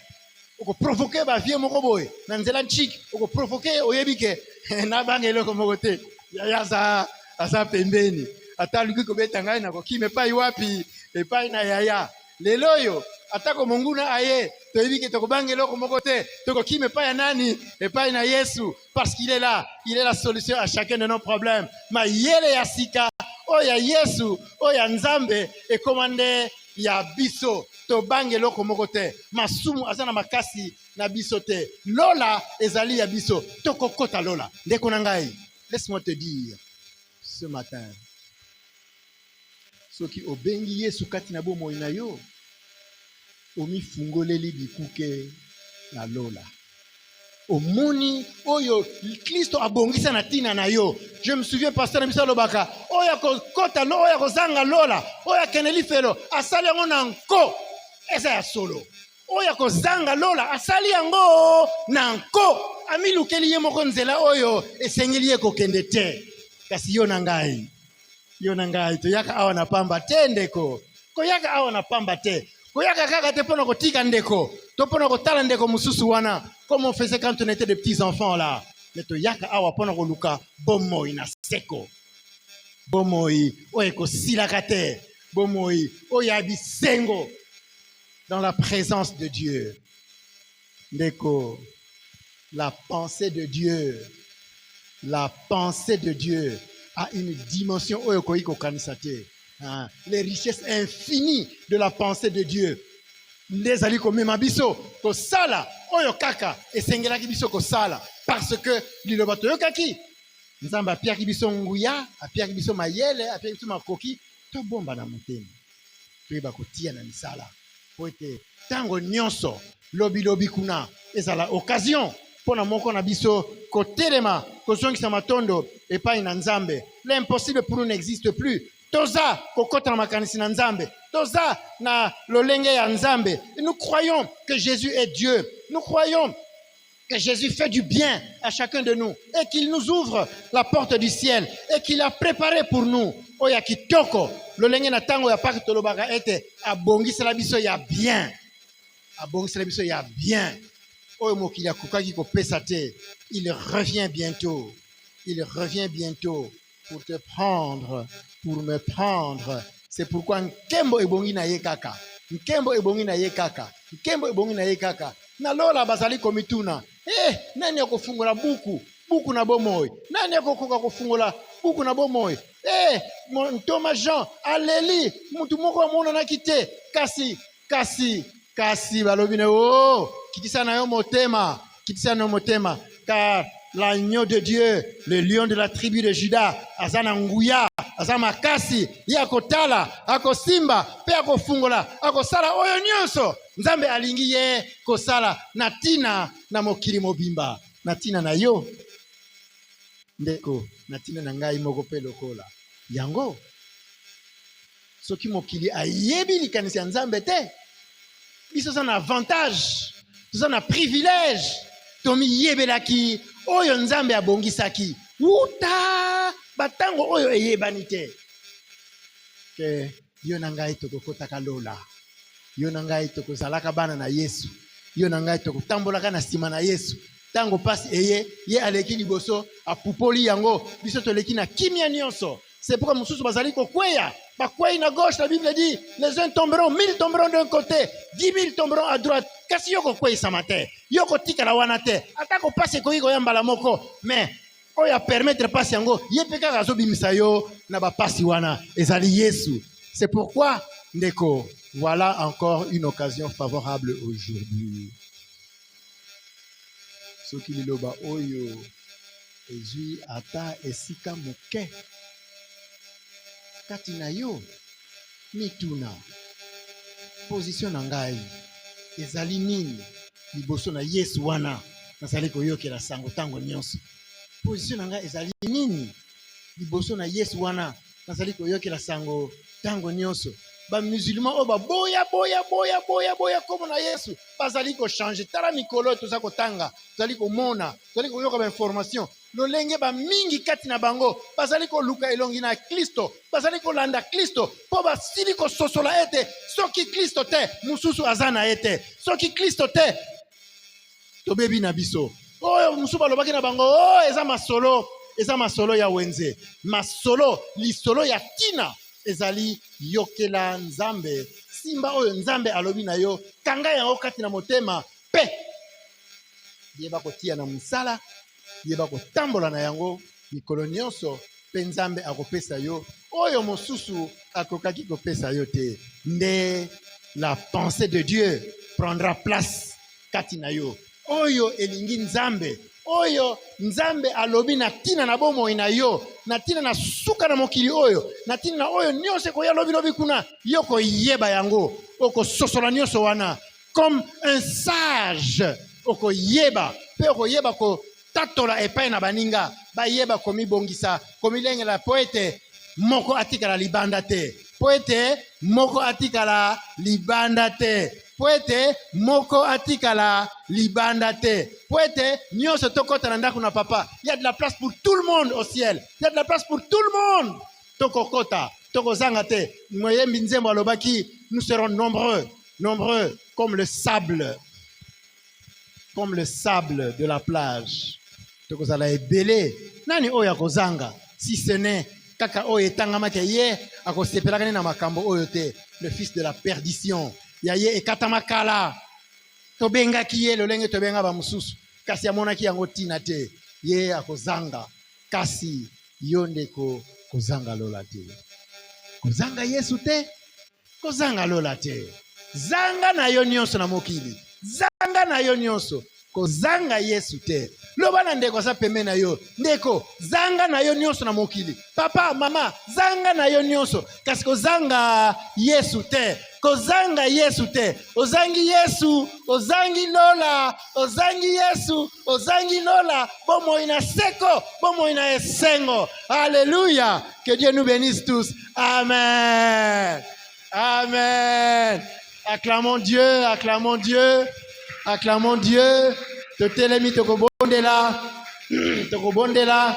Oko provoquer ba vie moko boy. Na nzela chik, oko provoquer oyebi ke na bangelo ko moko te. Ya za pembeni. Ata luki ko beta ngai na ko kime pai wapi? Epai na yaya. Leloyo atako monguna aye toyebi ke toko bangelo ko moko te. Toko kime pai ya nani? Epai na Yesu parce qu'il est là. Il est la solution à chacun de nos problèmes. Ma yele ya sika oya Yesu, oya Nzambe e commandé ya biso to bangelo ko moko te. Masumu azana makasi na biso te. Lola ezali ya biso toko kota lola. Ndeko na ngai, laisse-moi te dire ce matin, soki obengi Yesu kati na bomoi na yo, omi fungoleli bikuke na lola. Omoni oyo Kristo abongisa na tina na yo. Je me souviens pasteur na biso lobaka, oya ko kota lo, oya ko zanga lola, oya keneli felo, asali yango na nko. Eza ya solo. Oya ko zanga lola, asali yango na nko. Ami lukeli ye moko nzela oyo esengeli ye kokende te. Kasi yo na ngai. Yo na ngai to yaka awa na pamba te ndeko. Ko yaka awa na pamba te. Ko yaka kaka te pona kotika ndeko. To pona kotala ndeko mususu wana. Comme on faisait quand on était des petits enfants là. Mais to yaka awa pona koluka bomoi na seko. Bomoi oye ko silaka te. Bomoi oya bisengo dans la présence de Dieu. Ndeko, la pensée de Dieu a une dimension oyo koiko kanisate. les richesses infinies de la pensée de Dieu. Ndezali komema biso kosala oyo kaka esengelaki biso kosala parce que liloba toyokaki nzambe apiaki biso nguya, apiaki biso mayele, apiaki biso makoki, tobomba na motema toyeba kotia na misala po ete ntango nyonso lobi kuna ezala occasion mpona moko na biso kotelema kozongisa matondo epai na nzambe. L'impossible pour nous n'existe plus. Toza kokota na makanisi na nzambe, toza na lolenge ya nzambe. Et nous croyons que Jésus est Dieu. Nous croyons que Jésus fait du bien à chacun de nous et qu'il nous ouvre la porte du ciel et qu'il a préparé pour nous oya kitoko lolenge na tango ya paki tolobaka ete abongisela biso ya bien, abongisela biso ya bien. Oyo mokili akokaki kopesa te, il revient bientôt, il revient bientôt pour te prendre, pour me prendre. C'est pourquoi nkembo ebongi na ye kaka, nkembo ebongi na ye kaka, nkembo ebongi na ye kaka. Na lola bazali komituna, nani akofungola buku na bomoy, nani akokoka kofungola buku na bomoy. Thomas Jean aleli mutu moko mona na kite kasi balobine kitisa na yo motema, kitisa na yo motema, car l'agneau de Dieu, le lion de la tribu de Juda, azana nguya, azama kasi, yakotala, akosimba, pe akofungola, akosala oyo nyonso. Nzambe alingi ye kosala natina na mokili mobimba, natina na yo. Ndeko, natina na ngai moko pe lokola. Yango, soki mokili ayebi likanisi ya Nzambe te, biso sa na avantage, biso na privilège, tomi yebelaki oyo Nzambe abongisaki uta batango oyo eyebani te ke yo na ngai tokokotaka lola, yo na ngai tokozalaka bana na Yesu, yo na ngai tokotambolaka na nsima na Yesu. Tango pasi ye aleki liboso apupoli yango, biso toleki na kimia nyonso. C'est pourquoi mususu bazali kokweya, bakwei na gauche, la Bible dit les uns tomberont, 1000 tomberont d'un côté, 10 000 tomberont à droite. Kasi yoko kwei samate, yoko tika la wana te, atako pase koyi koyamba la moko, mais oya permettre pasi yango, yepeka gazo bimisa yo na ba pasi wana, ezali Yesu. C'est pourquoi, ndeko, voilà encore une occasion favorable aujourd'hui. Soki liloba oyo ezui ata esika moke kati na yo mituna position na ngai ezali nini liboso na Yesu wana nazali koyokela sango tango nyonso. Position na ngai ezali nini liboso na Yesu wana nazali koyokela sango tango nyonso. Ba musulman o ba boya comme na Yesu bazali ko changer tala mikolo to za kotanga bazali ko mona bazali ko yoka ba information lolenge ba mingi kati na bango bazali ko luka elongi na Kristo bazali ko landa Kristo po ba sili ko sosola ete soki Kristo te mususu azana ete soki Kristo te to bebi na biso oyo mususu balobaki na bango eza masolo ya wenze masolo lisolo ya tina ezali yokela Nzambe simba oyo Nzambe alobi na yo kanga yango kati na motema pe yeba kotia na musala yeba kotambola na yango mikolo nyonso pe Nzambe akopesa yo oyo mosusu akokaki kopesa yo te. Nde la pensée de Dieu prendra place kati na yo oyo elingi Nzambe oyo Nzambe alobi na tina na bomoi na yo na tina na suka na mokili oyo na tina na oyo nyonso koya lobi kuna yoko yeba yango oko sosola nyonso wana comme un sage oko yeba pe oko yeba ko tatola epai na baninga ba yeba komi bongisa komi lengela poete moko atikala libanda te poete moko atikala libanda te poete moko atikala libanda te poete nyonso tokota na ndako na papa. Il y a de la place pour tout le monde au ciel, il y a de la place pour tout le monde. Tokokota tokozanga te moyembi nzembo alobaki nous serons nombreux comme le sable de la plage. Tokozala ebele nani oyo akozanga si ce n'est kaka oyo etangamaki ye akosepelaka na makambo oyo te, le fils de la perdition ya ye ekatamakala tobengaki ye lolenge tobenga ba mususu kasi amonaki yango tina te ye akozanga kasi yo ndeko kozanga lola te. kozanga Yesu te, kozanga lola te. Zanga na yo nyonso na mokili, zanga na yo nyonso, kozanga Yesu te. Loba na ndeko sa peme na yo, ndeko, zanga na yo nyonso na mokili. Papa, mama, zanga na yo nyonso, kasi kozanga Yesu te. Kozanga Yesu te. Ozangi Yesu, ozangi lola, ozangi Yesu, ozangi lola. Bomo ina seko, bomo ina esengo. Alléluia. Que Dieu nous bénisse tous. Amen. Amen. Acclamons Dieu, acclamons Dieu, acclamons Dieu. Totelemi tokobondela, tokobondela,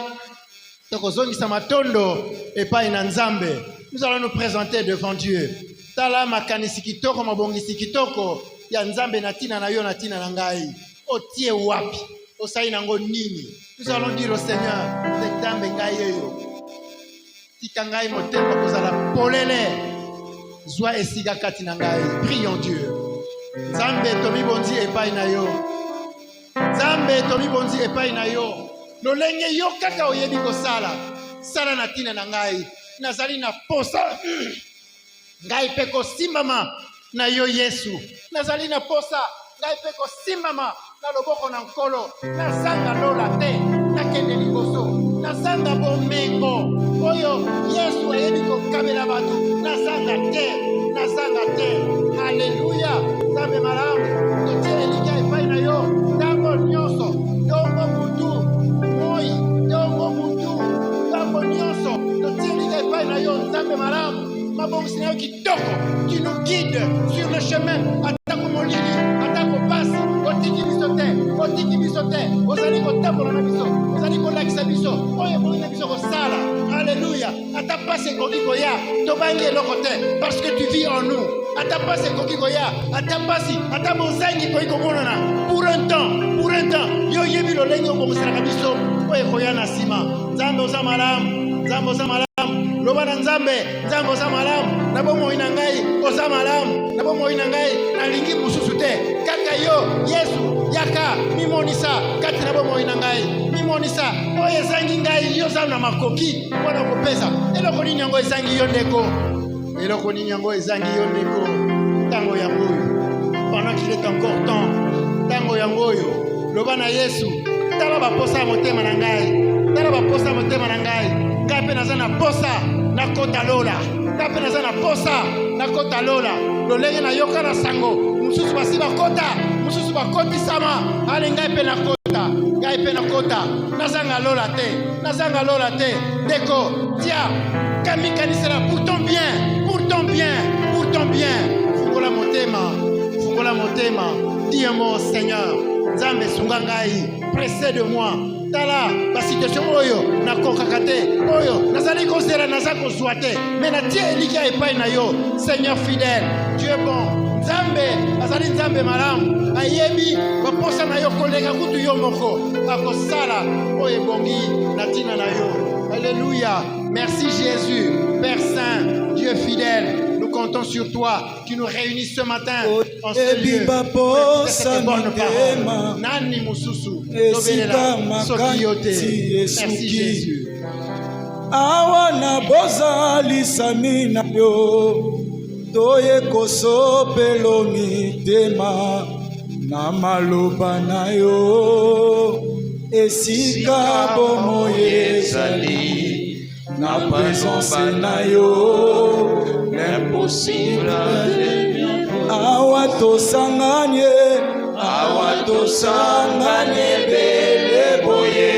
tokozongisa matondo epai na Nzambe. Nous allons nous présenter devant Dieu. Tala makanisi kitoko mabongisi kitoko ya Nzambe na tina na yo na tina na ngai. Otie wapi? Osai nango nini? Nous allons dire au Seigneur, Nzambe ngai yo. Tika ngai motema kozala polele. Zwa esiga kati na ngai. Prions Dieu. Nzambe tomi bondi epai na yo. Nzambe tomi bondi epai na yo. Lolenge yo kaka oyebi kosala. Sala na tina na ngai. Nazali na posa. Ngai pe kosimama na yo Yesu. Nazali na posa. Ngai pe kosimama na loboko na nkolo. Nazanga lola te. Nakende liboso. Nazanga bomengo. Oyo Yesu ayebi kokabela batu. Nazanga te. Nazanga te. Alléluia. Nzambe malamu. Totie elika epai na yo. Tango nyonso. Dongo mutu. Moi. Dongo mutu. Tango nyonso. Totie elika epai na yo. Nzambe malamu. Mabongisi kitoko, tu nous guides sur le chemin. Atako molili, atako pasi, otiki bisote, otiki bisote, ozali kotambola na biso, ozali kolakisa biso, oyo bolina biso kosala. Alléluia. Atapase koki koya, tobangi eloko te, parce que tu vis en nous. Atapase koki koya, atapasi, atabozangi koki komonana. Pour un temps, yo yebi lolenge okomusala biso, oyo koya na sima. Nzambe oza malamu, Nzambe oza malamu. Loba na Nzambe, Nzambe oza malamu. Na bomo ina ngai, oza malamu. Na bomo ina ngai, nalingi mususu te. Kaka yo, Yesu, yaka, mimonisa, kati na bomo ina ngai. Mimonisa, oye zangi ngai, yo za na makoki, wana kopesa. Eloko nini yango ezangi yo ndeko. Eloko nini yango ezangi yo ndeko. Tango yango yo. Pendant qu'il est encore temps, tango yango yo. Loba na Yesu, tala ba posa motema na ngai. Tala ba posa motema na ngai. Ngai pe naza na posa na kota lola. Ngai pe naza na posa na kota lola. Lolenge na yoka na sango. Mususu basi bakota. Mususu bakoti sama. Ale ngai pe na kota. Ngai pe na kota. Nazanga lola te. Nazanga lola te. Deko. Tia. Kami kanisela pour ton bien. Pour ton bien. Pour ton bien. Fungola motema. Fungola motema. Dis un mot Seigneur. Nzambe sunga ngai. Précède-moi. Tala, la situation oyo, na kokakate, oyo, nazali kosera nazako swate, mais na tie elika epai na yo, Seigneur fidèle, Dieu bon, Nzambe, nazali Nzambe malamu, ayebi, baposa na yo kolega kutu yo moko, akosala, oye bongi, natina na yo. Alléluia, merci Jésus, Père Saint, Dieu fidèle. Nous comptons sur toi qui nous réunit ce matin en ce lieu. Cette bonne parole. Nani mususu. Merci Jésus. Awana boza lisamina yo. Toye kosopelo mitema. Na maloba na yo. Esika bomo yezali. Na présence na yo. Impossible. Awa tosanganye bele boye.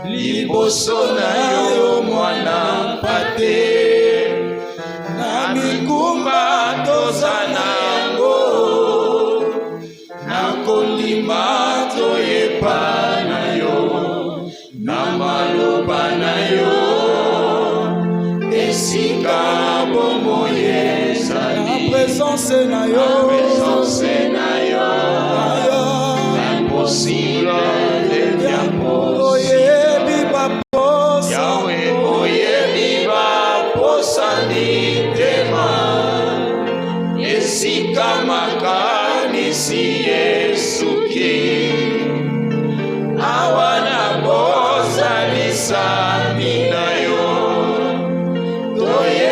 Liboso na yo mwana pate. Na mikumba tozana yango. Na kondima toyepa na yo. Na maloba na yo. Esika bomo yezali. La présence na yo. Impossible devient possible. Oyebi baposa. Yahweh oyebi baposa litema. Esika makanisi Yesuki. Awana boza lisami na yo. Toye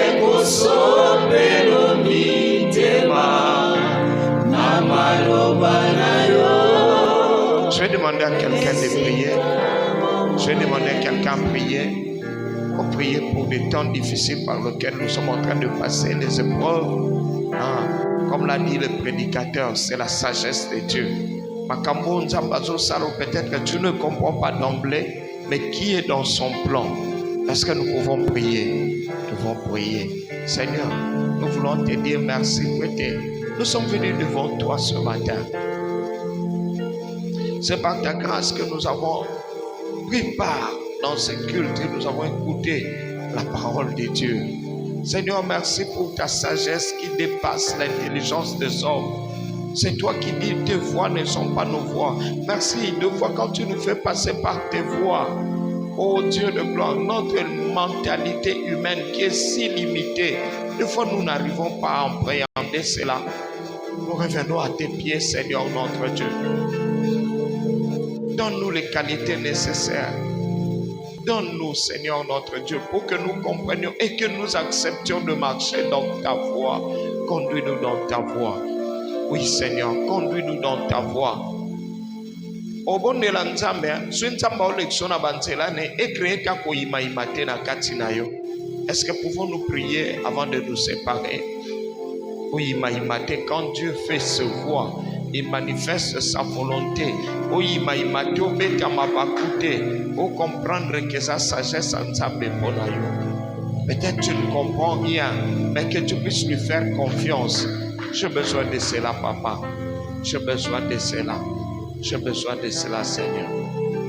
demander à quelqu'un de prier. Je vais demander à quelqu'un de prier. Pour prier pour des temps difficiles par lesquels nous sommes en train de passer, les épreuves. Comme l'a dit le prédicateur, c'est la sagesse de Dieu. Peut-être que tu ne comprends pas d'emblée, mais qui est dans son plan? Est-ce que nous pouvons prier? Nous devons prier. Seigneur, nous voulons te dire merci. Nous sommes venus devant toi ce matin. C'est par ta grâce que nous avons pris part dans ce culte et nous avons écouté la parole de Dieu. Seigneur, merci pour ta sagesse qui dépasse l'intelligence des hommes. C'est toi qui dis tes voix ne sont pas nos voix. Merci de fois quand tu nous fais passer par tes voix. Oh Dieu de gloire, notre mentalité humaine qui est si limitée, des fois nous n'arrivons pas à appréhender cela. Nous revenons à tes pieds, Seigneur notre Dieu. Donne-nous les qualités nécessaires. Donne-nous, Seigneur notre Dieu, pour que nous comprenions et que nous acceptions de marcher dans ta voie. Conduis-nous dans ta voie. Oui, Seigneur, conduis-nous dans ta voie. Au bon de la Nzambe, est-ce que pouvons-nous prier avant de nous séparer? Oui, quand Dieu fait se voir, il manifeste sa volonté. Oui, pour comprendre que sa sagesse ensemble est bonne. Peut-être tu ne comprends rien, mais que tu puisses lui faire confiance. J'ai besoin de cela, papa. J'ai besoin de cela. J'ai besoin de cela, Seigneur.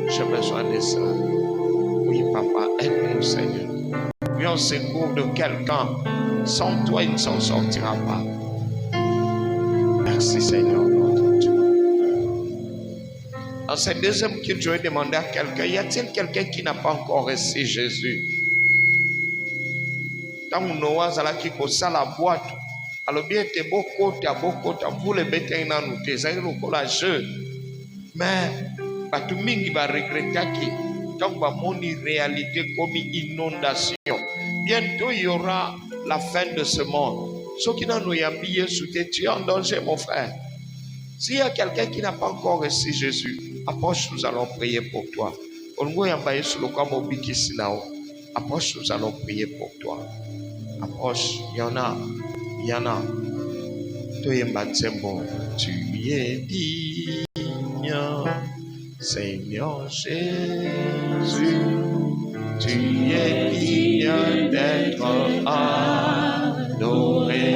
J'ai besoin de cela. Oui, papa, aide-nous, Seigneur. Viens au secours de quelqu'un. Sans toi, il ne s'en sortira pas. Merci, Seigneur, notre Dieu. Dans cette deuxième culte, je vais demander à quelqu'un, y a-t-il quelqu'un qui n'a pas encore reçu Jésus? Tant que Noah qui a la boîte, alors bien, tu es beaucoup, vous les bêtes, vous avez le jeu. Mais, tout le monde va regretter quand on va montrer réalité comme une inondation. Bientôt, il y aura la fin de ce monde. Ceux qui n'ont pas habillé sous tes, tu es en danger, mon frère. S'il y a quelqu'un qui n'a pas encore reçu Jésus, approche, nous allons prier pour toi. Approche, nous allons prier pour toi. Approche, il y en a. Tu es digne, Seigneur Jésus. Tu es digne d'être adoré.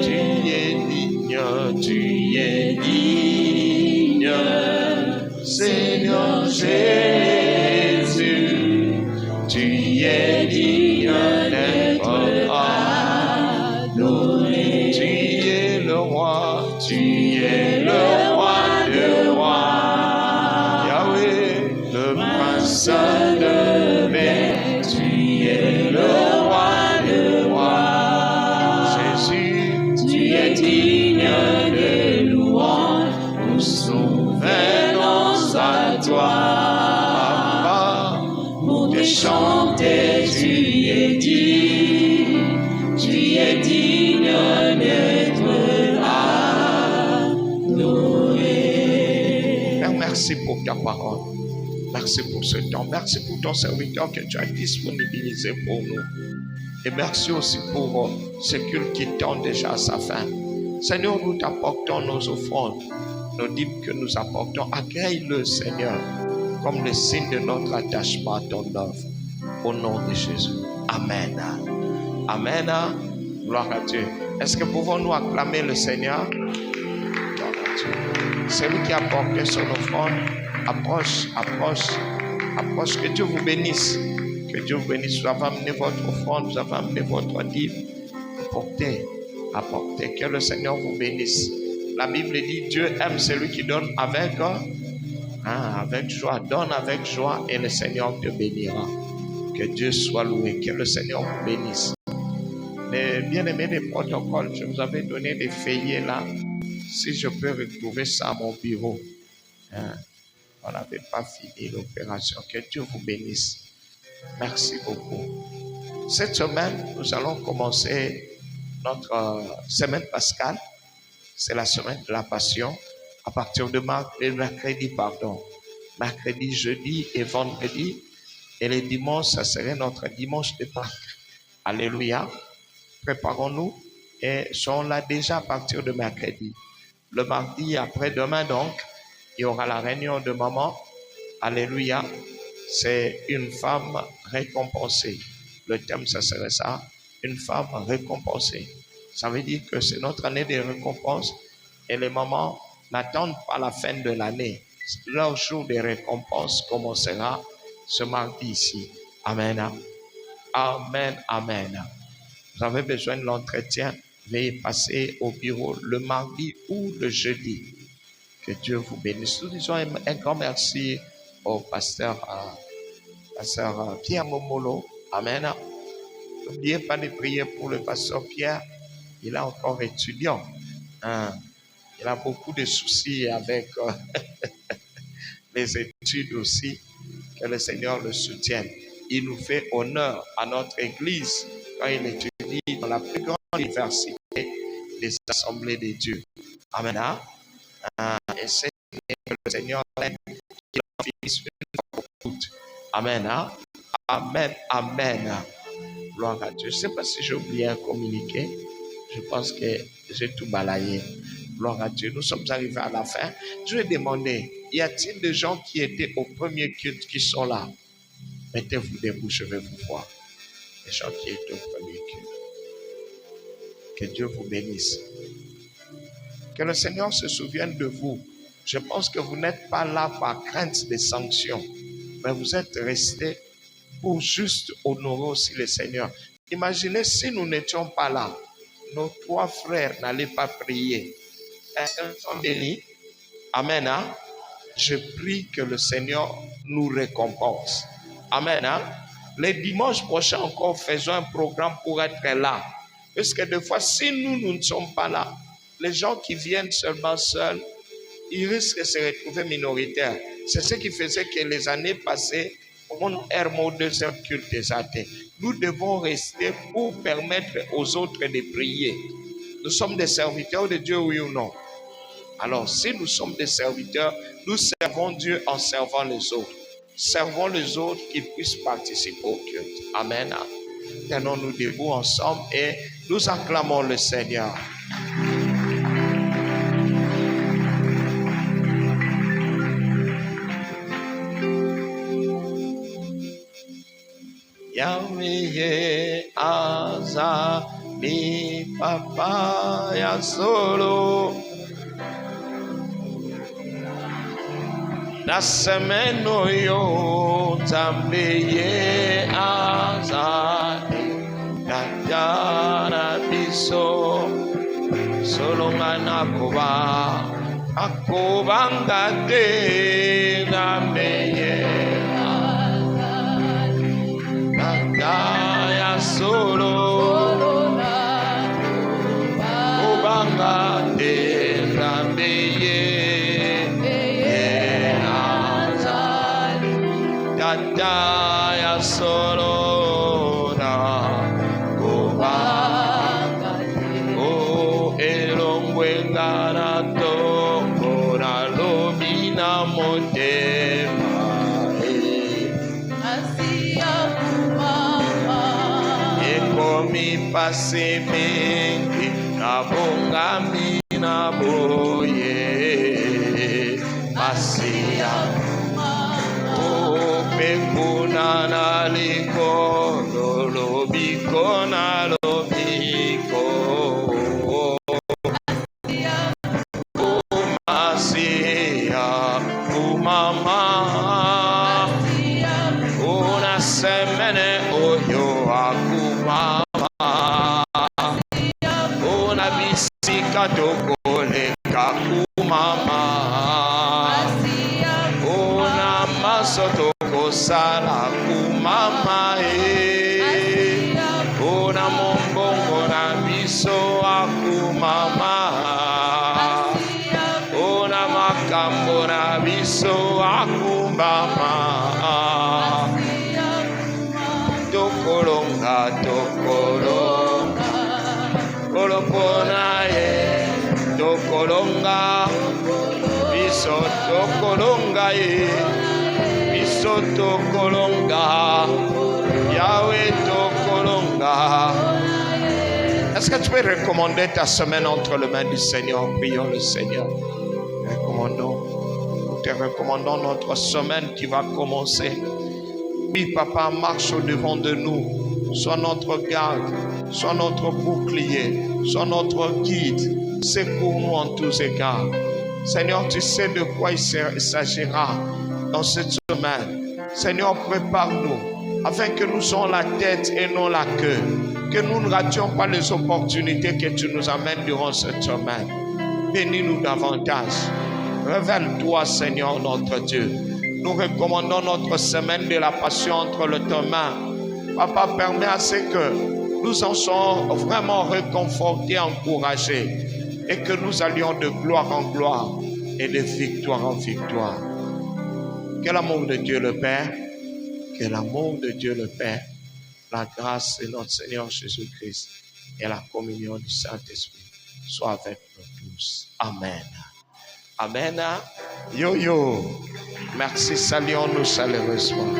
Tu es digne, Seigneur Jésus. Tu es digne d'être adoré. Tu es le roi, tu es le roi de rois. Yahweh, le prince de paix. Tu es le roi de rois. Jésus, tu es digne de louange. Nous souvenons à toi. Pour te chanter, tu es digne. Tu es digne d'être adoré. Père, merci pour ta parole. Merci pour ce temps. Merci pour ton serviteur que tu as disponibilisé pour nous. Et merci aussi pour ce culte qui tend déjà à sa fin. Seigneur, nous t'apportons nos offrandes, nos dîmes que nous apportons. Accueille-le, Seigneur, comme le signe de notre attachement à ton œuvre. Au nom de Jésus. Amen. Amen. Gloire à Dieu. Est-ce que pouvons-nous acclamer le Seigneur? Gloire à Dieu. Celui qui a apporté son offrande, approche. Que Dieu vous bénisse. Que Dieu vous bénisse. Vous avez amené votre offrande, vous avez amené votre dîme. Apportez. Que le Seigneur vous bénisse. La Bible dit, Dieu aime celui qui donne avec joie. Donne avec joie et le Seigneur te bénira. Que Dieu soit loué. Que le Seigneur vous bénisse. Les bien-aimés des protocoles, je vous avais donné des feuillets là. Si je peux retrouver ça à mon bureau. On n'avait pas fini l'opération. Que Dieu vous bénisse. Merci beaucoup. Cette semaine, nous allons commencer notre semaine pascale. C'est la semaine de la Passion. À partir de mercredi, mercredi, jeudi et vendredi. Et les dimanches, ça serait notre dimanche de Pâques. Alléluia. Préparons-nous et soyons là déjà à partir de mercredi. Le mardi après-demain, donc, il y aura la réunion de maman. Alléluia. C'est une femme récompensée. Le thème, ça serait ça. Une femme récompensée. Ça veut dire que c'est notre année de récompense. Et les mamans n'attendent pas la fin de l'année. Leur jour de récompense commencera ce mardi ici. Amen. Amen. Amen. Vous avez besoin de l'entretien. Veuillez passer au bureau le mardi ou le jeudi. Que Dieu vous bénisse. Nous disons un grand merci au pasteur Pierre Momolo. Amen. N'oubliez pas de prier pour le pasteur Pierre. Il est encore étudiant. Il a beaucoup de soucis avec les études aussi. Que le Seigneur le soutienne. Il nous fait honneur à notre Église quand il étudie dans la plus grande université des assemblées de Dieu. Amen. Et c'est que le Seigneur l'aide, qu'il en finisse une fois pour toutes. Amen. Amen. Amen. Gloire à Dieu. Je ne sais pas si j'ai oublié un communiqué. Je pense que j'ai tout balayé. Gloire à Dieu. Nous sommes arrivés à la fin. Je vais demander, y a-t-il des gens qui étaient au premier culte qui sont là? Mettez-vous debout, je vais vous voir. Les gens qui étaient au premier culte. Que Dieu vous bénisse. Que le Seigneur se souvienne de vous. Je pense que vous n'êtes pas là par crainte des sanctions, mais vous êtes restés pour juste honorer aussi le Seigneur. Imaginez si nous n'étions pas là, nos 3 frères n'allaient pas prier. Ils sont bénis. Amen. Je prie que le Seigneur nous récompense. Amen. Les dimanches prochains encore, faisons un programme pour être là. Parce que des fois, si nous ne sommes pas là, les gens qui viennent seulement seuls, ils risquent de se retrouver minoritaires. C'est ce qui faisait que les années passées, on a mon deuxième culte des athées. Nous devons rester pour permettre aux autres de prier. Nous sommes des serviteurs de Dieu, oui ou non? Alors, si nous sommes des serviteurs, nous servons Dieu en servant les autres. Servons les autres qui puissent participer au culte. Amen. Tenons-nous debout ensemble et nous acclamons le Seigneur. Yahweh aza mi papa ya solo na semeno yo tambeye aza na biso solo manakoba ngate na meye ya solo obanga de rambeye tata ya solo na obanga o elongwengana to na lobina motema mi pase mengi na bonga mi na boye pasia o pekuna na liko lobiko na lobiko o masia o mama una semene oyo akuma tokole kakumama ona masoto kosala kumama ona mombongo na biso akumama ona makambo na biso akumama tokolonga kolopona tokolonga biso tokolonga soto kolonga. Yahweh tokolonga. Est-ce que tu peux recommander ta semaine entre les mains du Seigneur? Prions le Seigneur. Nous te recommandons notre semaine qui va commencer. Oui, Papa, marche au-devant de nous. Sois notre garde, sois notre bouclier, sois notre guide. Secours-nous en tous égards. Seigneur, tu sais de quoi il s'agira dans cette semaine. Seigneur, prépare-nous afin que nous soyons la tête et non la queue. Que nous ne rations pas les opportunités que tu nous amènes durant cette semaine. Bénis-nous davantage. Révèle-toi, Seigneur, notre Dieu. Nous recommandons notre semaine de la passion entre tes mains. Papa, permets à ce que nous en soyons vraiment réconfortés, encouragés, et que nous allions de gloire en gloire et de victoire en victoire. Que l'amour de Dieu le Père, que l'amour de Dieu le Père, la grâce de notre Seigneur Jésus-Christ et la communion du Saint-Esprit soient avec nous tous. Amen. Amen. Yo yo. Merci, saluons-nous chaleureusement.